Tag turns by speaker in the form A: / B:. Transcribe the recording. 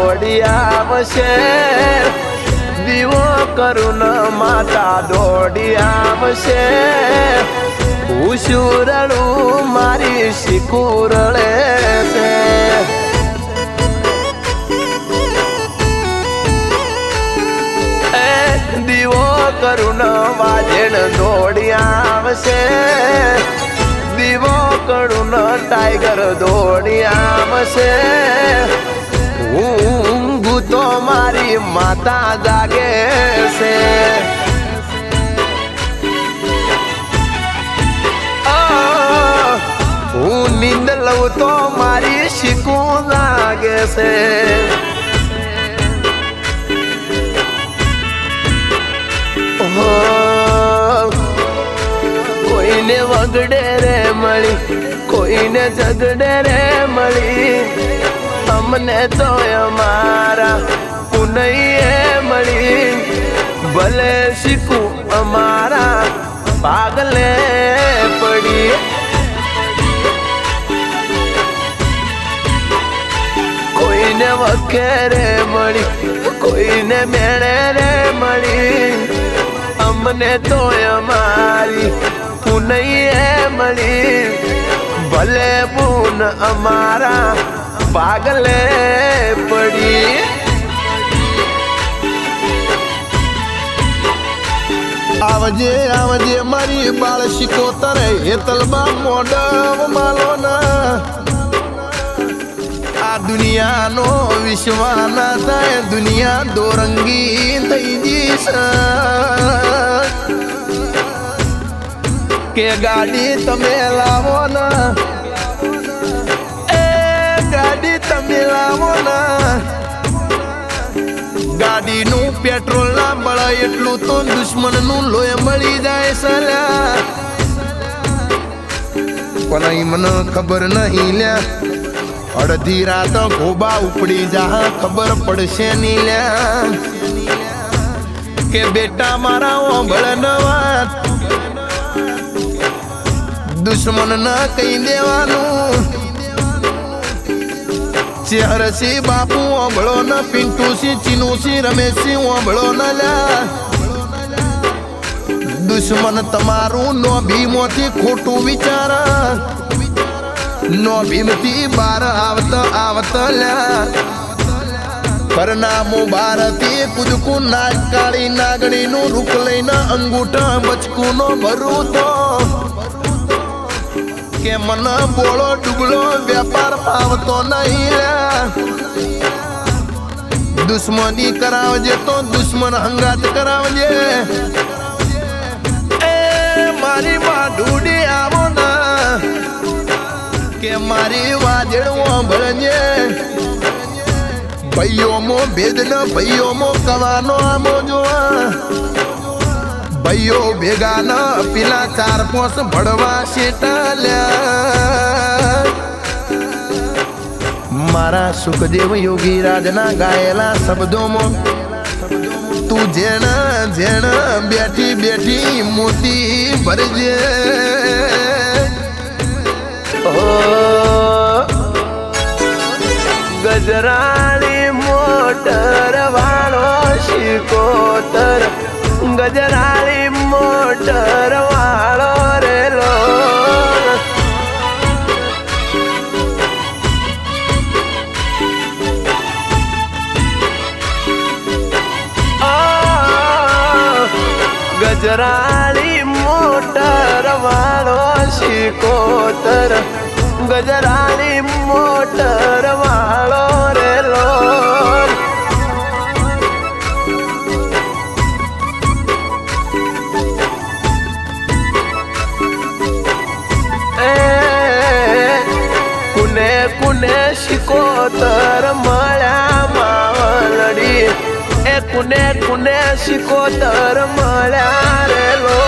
A: દોડી આવશે દીવો કરું માતા દોડી આવશે ઉશુરડું મારી શીકુરળે છે દીવો કરું વાજણ દોડી આવશે દીવો કરું ટાઈગર દોડી આવશે ઊંઘું તો મારી માતા જાગે છે હું નીંદ લઉં તો મારી શીકું લાગે છે કોઈને વગડે રે મળી કોઈને ઝગડે રે મળી અમને તો અમારા પુનઈએ મળી ભલે શીખું અમારા પાગલે પડી કોઈને વખે રે મળી કોઈને મેળે રે મળી અમને તો અમારી પુનઈએ મળી ભલે પૂન અમારા પાગલે પડી
B: આવજે આવજે મારી બાળ શિકોતર હેતલમાં મોડવ માલો ના આ દુનિયાનો વિશ્વાના થાય દુનિયા દોરંગી થઈ જઈશ કે ગાડી તમે લાવો ના એ ગાડી તમે લાવો ના ગાડીનું પેટ્રોલ ના મળે એટલું તો દુશ્મનનું લોહી મળી જાય સલ્યા પણ મને ખબર નહીં લ્યા અડધી રાત ગોબા ઉપડી જા ખબર પડશે નહીં લ્યા કે બેટા મારા ઓંભળ ન વાત દુશ્મન ના કહી દેવાનું ચેહરસી બાપુ ઓંભળો ન પિન્ટુસી ચીનુસી રમેશી ઓંભળો ન લ્યા દુશ્મન તમારું નો ભીમોથી ખોટું વિચાર નો ભીમથી બાર આવત લ્યા પરનામું ભારતી કુદકું નાગ કાળી નાગણીનું રૂપ લઈને અંગૂઠા બચકું નો ભરું તો કે મન બોળો ડુગલો વેપાર પાવતો નહીં દુશ્મની કરાવજે તો દુશ્મન હંગાત કરાવજે એ મારી માં ઢૂડી આવો ના કે મારી વાજણ વાંભળજે ભાઈઓમો ભેદ ન ભાઈઓમો કવાનો આમો જોવા ભાઈઓ ભેગા ન પેલા 4-5 ભડવા શેટાલ્યા મારા સુખદેવ યોગી રાજના ગાયેલા શબ્દોમાં તું જેણ જેણ બેઠી બેઠી મોતી ભરજે
A: ગજરાણી મોટર વાળો શિકોતર ગજરાળી મોટર વાળો રેલો ગજરાળી મોટર વાળો શિકોતર ગજરાળી મોટર વાળો રેલો કુને શિકોતર મળ્યા માવલડી એ કુને શિકોતર મળ્યા રેલો